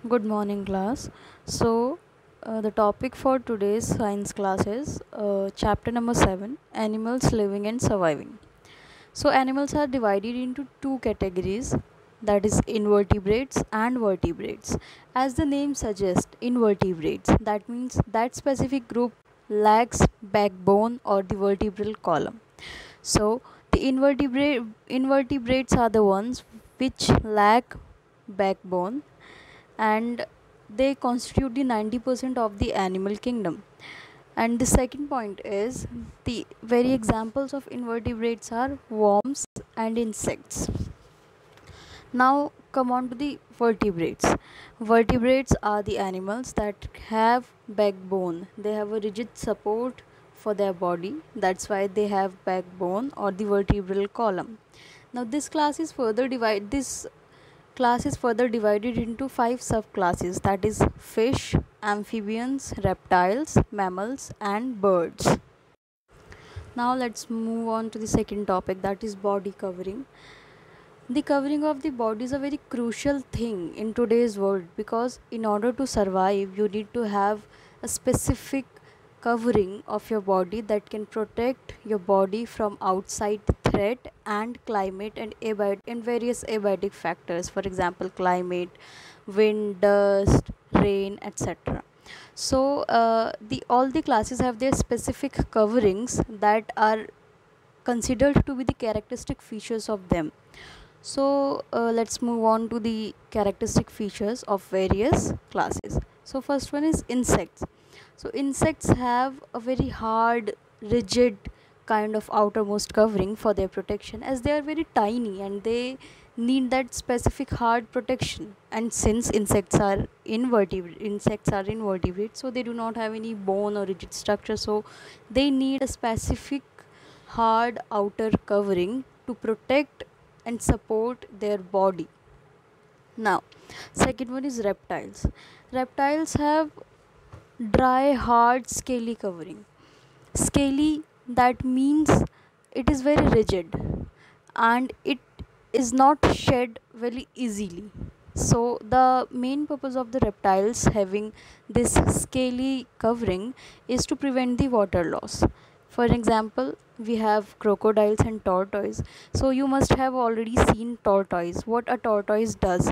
Good morning, class. The topic for today's science class is chapter number 7, Animals Living and Surviving. So, animals are divided into two categories, that is, invertebrates and vertebrates. As the name suggests, invertebrates, that means that specific group lacks backbone or the vertebral column. So, the invertebrates are the ones which lack backbone, and they constitute the 90% of the animal kingdom. And the second point is, the very examples of invertebrates are worms and insects. Now come on to the vertebrates. Vertebrates are the animals that have backbone. They have a rigid support for their body. That's why they have backbone or the vertebral column. Now this class is further divided into 5 subclasses, that is fish, amphibians, reptiles, mammals and birds. Now let's move on to the second topic, that is body covering. The covering of the body is a very crucial thing in today's world, because in order to survive you need to have a specific covering of your body that can protect your body from outside threat and climate and various abiotic factors, for example climate, wind, dust, rain, etc. So the all the classes have their specific coverings that are considered to be the characteristic features of them. So let's move on to the characteristic features of various classes. So first one is insects. So insects have a very hard, rigid kind of outermost covering for their protection, as they are very tiny and they need that specific hard protection. And since insects are invertebrate, so they do not have any bone or rigid structure, so they need a specific hard outer covering to protect and support their body. Now, second one is reptiles. Reptiles have dry, hard, scaly covering. Scaly, that means it is very rigid and it is not shed very easily. So the main purpose of the reptiles having this scaly covering is to prevent the water loss. For example, we have crocodiles and tortoise. So you must have already seen tortoise. What a tortoise does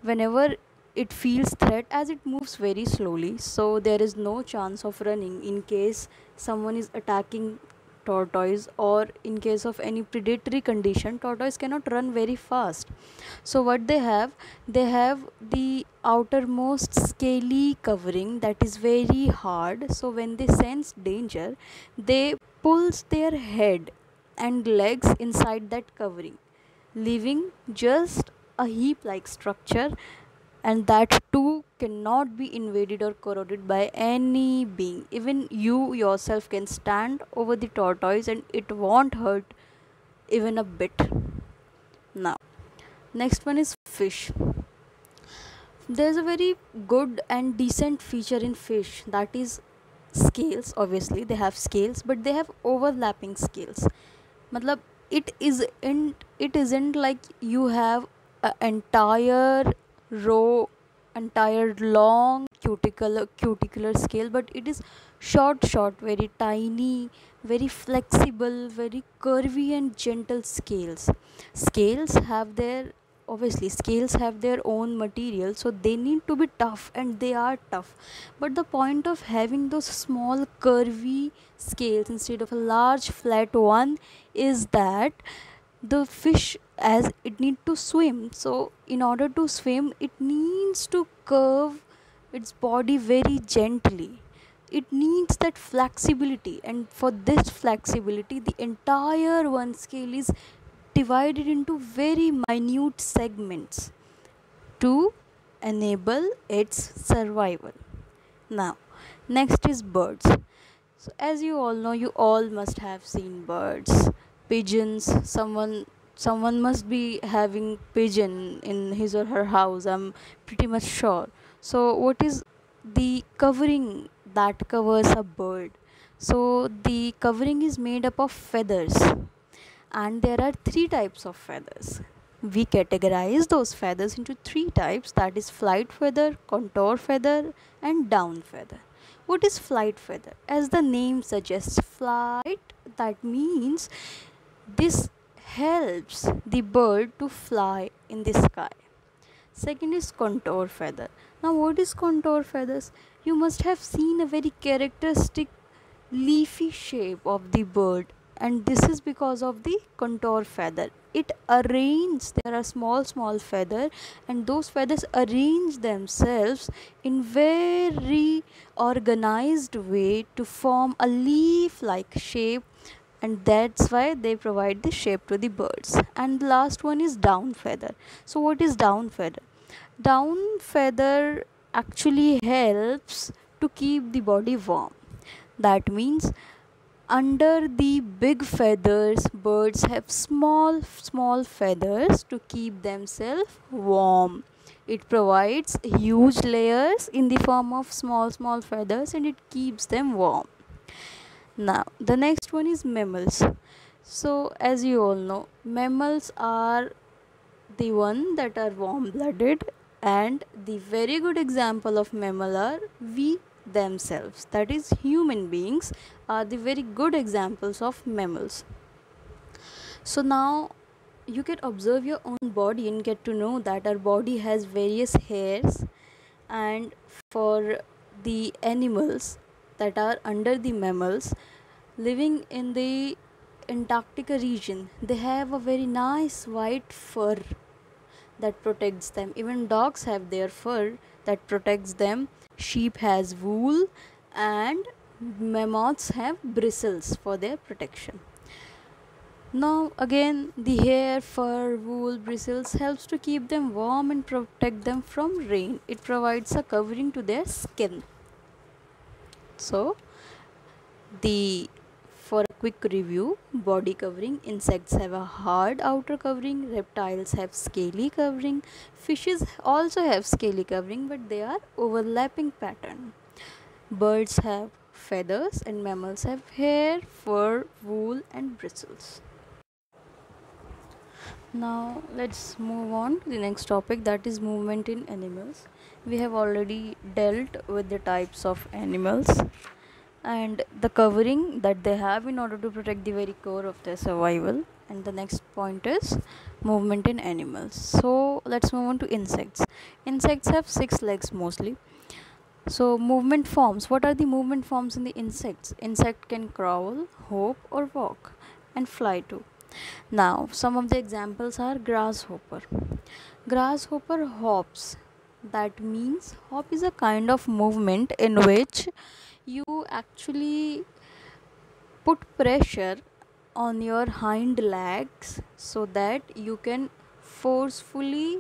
whenever it feels threat, as it moves very slowly, so there is no chance of running in case someone is attacking tortoise, or in case of any predatory condition, tortoise cannot run very fast. So what they have the outermost scaly covering that is very hard, so when they sense danger, they pulls their head and legs inside that covering, leaving just a heap like structure, and that too cannot be invaded or corroded by any being. Even you yourself can stand over the tortoise and it won't hurt even a bit. Now, next one is fish. There's a very good and decent feature in fish, that is scales. Obviously they have scales, but they have overlapping scales. Matlab, it isn't like you have an entire long cuticular scale, but it is short, very tiny, very flexible, very curvy and gentle scales. Scales have their Obviously scales have their own material, so they need to be tough, and they are tough. But the point of having those small curvy scales instead of a large flat one is that the fish, as it need to swim, so in order to swim it needs to curve its body very gently. It needs that flexibility, and for this flexibility the entire one scale is divided into very minute segments to enable its survival. Now, next is birds. So as you all know, you all must have seen birds, pigeons. Someone must be having pigeon in his or her house, I'm pretty much sure. So what is the covering that covers a bird? So the covering is made up of feathers, and there are three types of feathers. we categorize those feathers into three types, that is flight feather, contour feather, and down feather. What is flight feather? As the name suggests, flight, that means this helps the bird to fly in the sky. Second is contour feather. Now, what is contour feathers? You must have seen a very characteristic leafy shape of the bird, and this is because of the contour feather. It arranges, there are small feather, and those feathers arrange themselves in very organized way to form a leaf like shape, and that's why they provide the shape to the birds. And the last one is down feather. So what is down feather? Down feather actually helps to keep the body warm. That means under the big feathers, birds have small feathers to keep themselves warm. It provides huge layers in the form of small feathers, and it keeps them warm. Now, the next one is mammals. So, as you all know, mammals are the one that are warm blooded, and the very good example of mammal are we themselves, that is human beings are the very good examples of mammals. So now you can observe your own body and get to know that our body has various hairs, and for the animals that are under the mammals living in the Antarctica region, they have a very nice white fur that protects them. Even dogs have their fur that protects them. Sheep has wool, and mammoths have bristles for their protection. Now again, the hair, fur, wool, bristles helps to keep them warm and protect them from rain. It provides a covering to their skin. So the for a quick review, body covering: insects have a hard outer covering, reptiles have scaly covering, fishes also have scaly covering, but they are overlapping pattern. Birds have feathers, and mammals have hair, fur, wool, and bristles. Now let's move on to the next topic, that is movement in animals. We have already dealt with the types of animals and the covering that they have in order to protect the very core of their survival. And the next point is movement in animals. So let's move on to insects. Insects have 6 legs mostly. So movement forms. What are the movement forms in the insects? Insect can crawl, hop, or walk, and fly too. Now some of the examples are grasshopper. Grasshopper hops. That means hop is a kind of movement in which you actually put pressure on your hind legs so that you can forcefully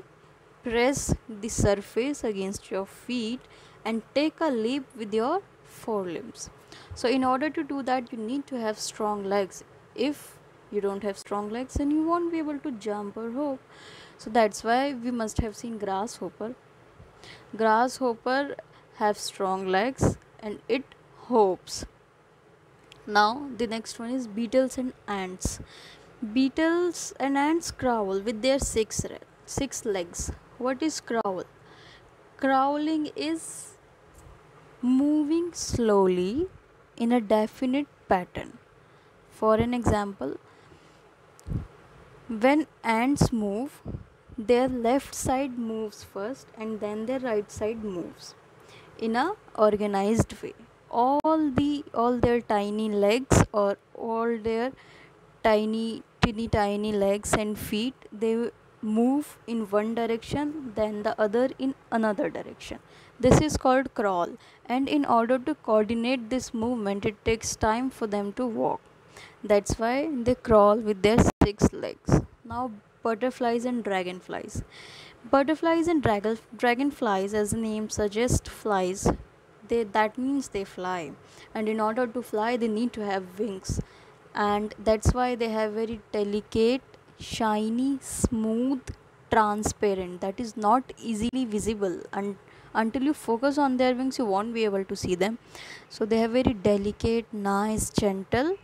press the surface against your feet and take a leap with your forelimbs. So in order to do that, you need to have strong legs. If you don't have strong legs, then you won't be able to jump or hop. So that's why we must have seen grasshopper. Grasshopper have strong legs and it hops. Now the next one is beetles and ants. Beetles and ants crawl with their six legs. What is crawl? Crawling is moving slowly in a definite pattern. For an example, when ants move, their left side moves first and then their right side moves in a organized way. All their tiny legs, or all their tiny legs and feet, they move in one direction, then the other in another direction. This is called crawl, and in order to coordinate this movement, it takes time for them to walk. That's why they crawl with their 6 legs. Now butterflies and dragonflies. Butterflies and dragonflies, as the name suggests, flies. That means they fly, and in order to fly they need to have wings, and that's why they have very delicate, shiny, smooth, transparent, that is not easily visible, and until you focus on their wings you won't be able to see them. So they have very delicate, nice, gentle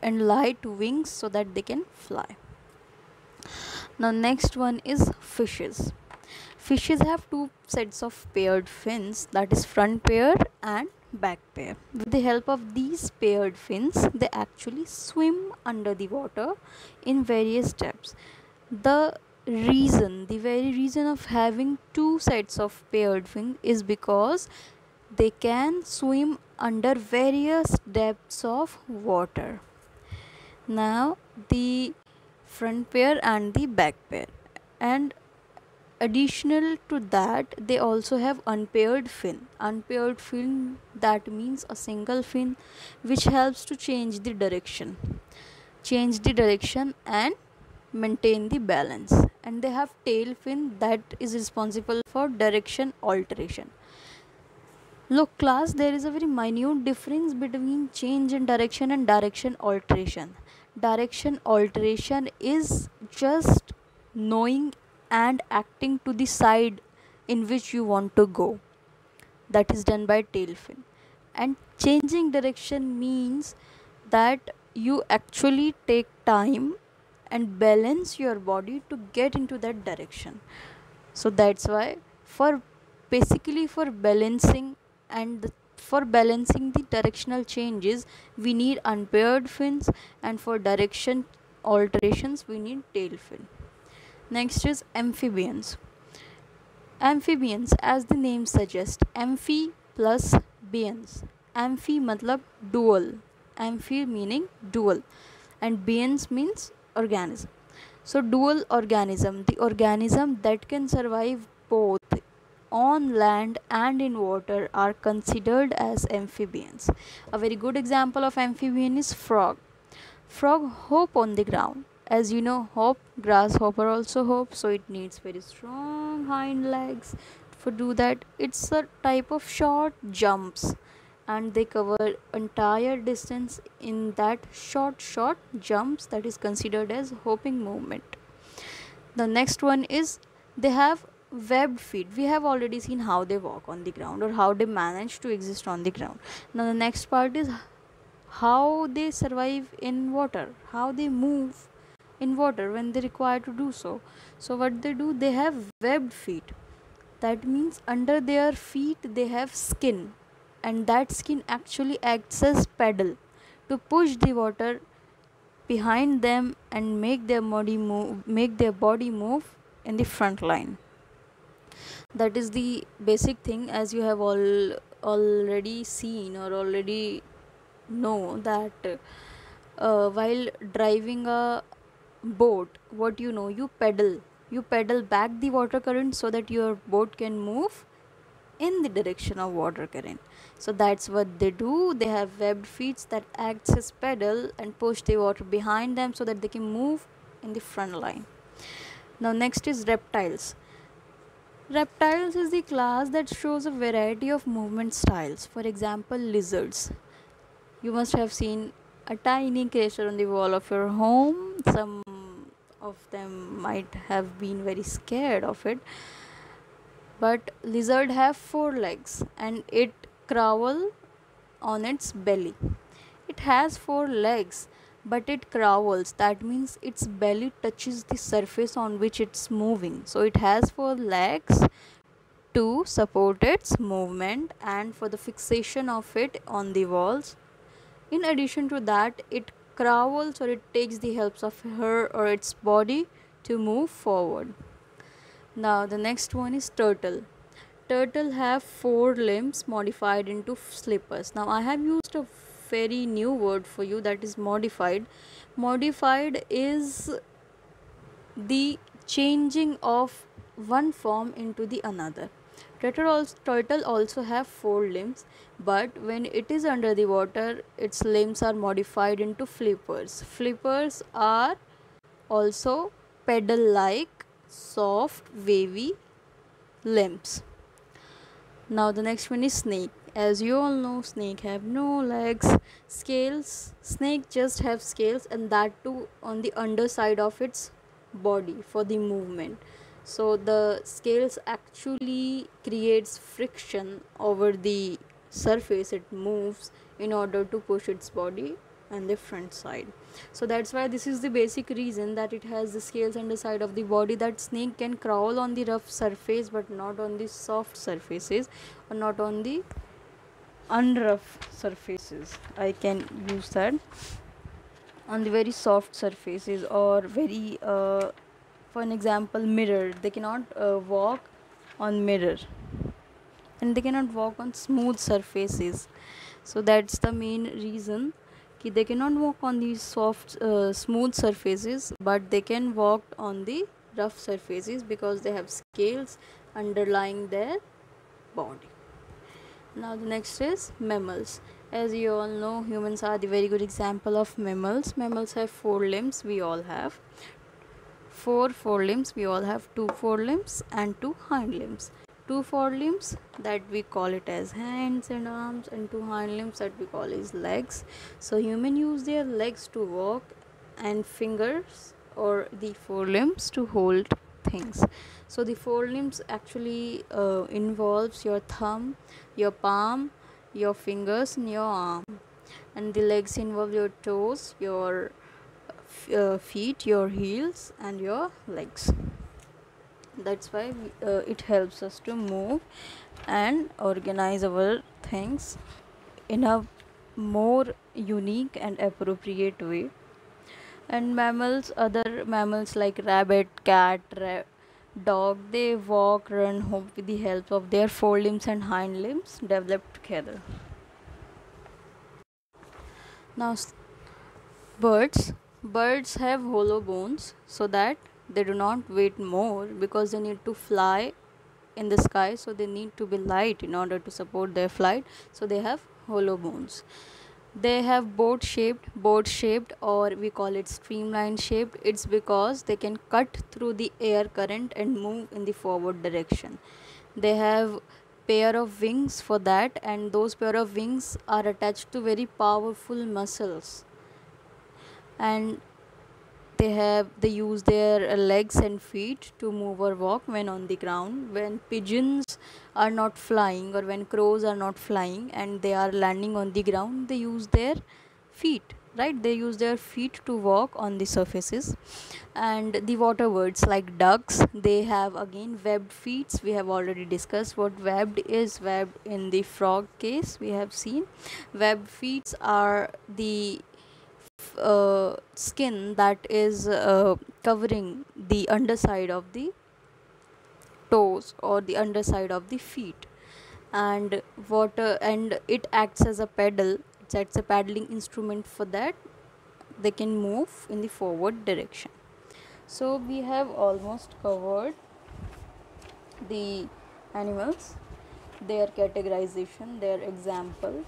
and light wings so that they can fly. Now next one is fishes. Fishes have two sets of paired fins, that is front pair and back pair. With the help of these paired fins, they actually swim under the water in various depths. The very reason of having two sets of paired fins is because they can swim under various depths of water. Now the front pair and the back pair, and additional to that they also have unpaired fin. That means a single fin which helps to change the direction and maintain the balance. And they have tail fin that is responsible for direction alteration. Look class, there is a very minute difference between change in direction and direction alteration. Direction alteration is just knowing and acting to the side in which you want to go. That is done by tail fin. And changing direction means that you actually take time and balance your body to get into that direction. So that's why for balancing for balancing the directional changes we need unpaired fins, and for direction alterations we need tail fin. Next is amphibians. Amphibians, as the name suggests, amphi plus bians. Amphi matlab dual, amphi meaning dual, and bians means organism. So dual organism, the organism that can survive both on land and in water, are considered as amphibians. A very good example of amphibian is frog. Frog hop on the ground. As you know, hop, grasshopper also hop, so it needs very strong hind legs for do that. It's a type of short jumps, and they cover entire distance in that short jumps, that is considered as hopping movement. The next one is they have webbed feet. We have already seen how they walk on the ground or how they manage to exist on the ground. Now the next part is how they survive in water, how they move in water when they require to do so. So what they do, they have webbed feet. That means under their feet they have skin, and that skin actually acts as pedal to push the water behind them and make their body move in the front line. That is the basic thing. As you have already seen or already know that while driving a boat, what you pedal back the water current so that your boat can move in the direction of water current. So that's what they do. They have webbed feet that acts as pedal and push the water behind them so that they can move in the front line. Now next is reptiles. Reptiles is the class that shows a variety of movement styles. For example, lizards. You must have seen a tiny creature on the wall of your home. Some of them might have been very scared of it. But lizard have 4 legs and it crawl on its belly. It has 4 legs, but it crawls. That means its belly touches the surface on which it's moving. So it has 4 legs to support its movement and for the fixation of it on the walls. In addition to that, it crawls or it takes the help of her or its body to move forward. Now the next one is turtle. Turtle have 4 limbs modified into slippers. Now I have used a very new word for you, that is modified. Modified is the changing of one form into the another. Turtle also have 4 limbs, but when it is under the water, its limbs are modified into flippers. Flippers are also pedal-like, soft, wavy limbs. Now the next one is snake. As you all know, snake have no legs, scales. Snake just have scales, and that too on the underside of its body for the movement. So the scales actually creates friction over the surface it moves in order to push its body and the front side. So that's why this is the basic reason that it has the scales on the side of the body, that snake can crawl on the rough surface but not on the soft surfaces, or not on the unrough surfaces. I can use that on the very soft surfaces, or very for an example, mirror. They cannot walk on mirror, and they cannot walk on smooth surfaces. So that's the main reason कि they cannot walk on these soft smooth surfaces, but they can walk on the rough surfaces because they have scales underlying their body. Now the next is mammals. As you all know, humans are the very good example of mammals. Mammals have 4 limbs. We all have 4 forelimbs. We all have 2 forelimbs and 2 hindlimbs. 2 forelimbs that we call it as hands and arms, and 2 hindlimbs that we call as legs. So human use their legs to walk, and fingers or the forelimbs to hold things. So the forelimbs actually involves your thumb, your palm, your fingers, and your arm, and the legs involve your toes, your feet, your heels, and your legs. That's why it helps us to move and organize our things in a more unique and appropriate way. And mammals, other mammals like rabbit, cat, dog, they walk, run, hop with the help of their forelimbs and hind limbs developed together. Now birds have hollow bones so that they do not weigh more, because they need to fly in the sky, so they need to be light in order to support their flight. So they have hollow bones. They have boat shaped, or we call it streamline shaped. It's because they can cut through the air current and move in the forward direction. They have pair of wings for that, and those pair of wings are attached to very powerful muscles, and they use their legs and feet to move or walk when on the ground. When pigeons are not flying, or when crows are not flying and they are landing on the ground, they use their feet, right? They use their feet to walk on the surfaces. And the water birds like ducks, they have again webbed feet. We have already discussed what webbed is. Webbed in the frog case we have seen. Webbed feet are the skin that is covering the underside of the toes or the underside of the feet, and it acts as a pedal. It's a paddling instrument, for that they can move in the forward direction. So we have almost covered the animals, their categorization, their example,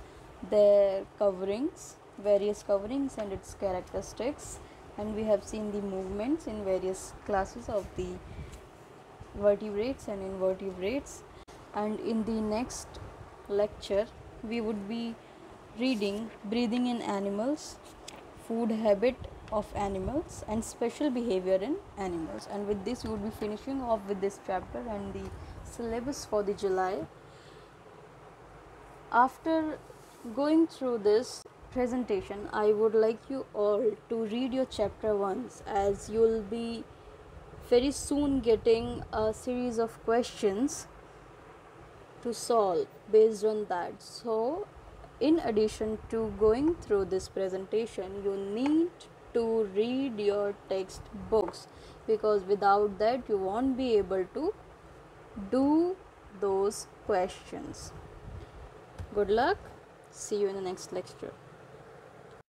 their coverings, various coverings and its characteristics, and we have seen the movements in various classes of the vertebrates and invertebrates. And in the next lecture we would be reading breathing in animals, food habit of animals, and special behavior in animals. And with this we would be finishing off with this chapter and the syllabus for the July. After going through this presentation, I would like you all to read your chapter once, as you'll be very soon getting a series of questions to solve based on that. So in addition to going through this presentation, you need to read your textbooks, because without that you won't be able to do those questions. Good luck. See you in the next lecture.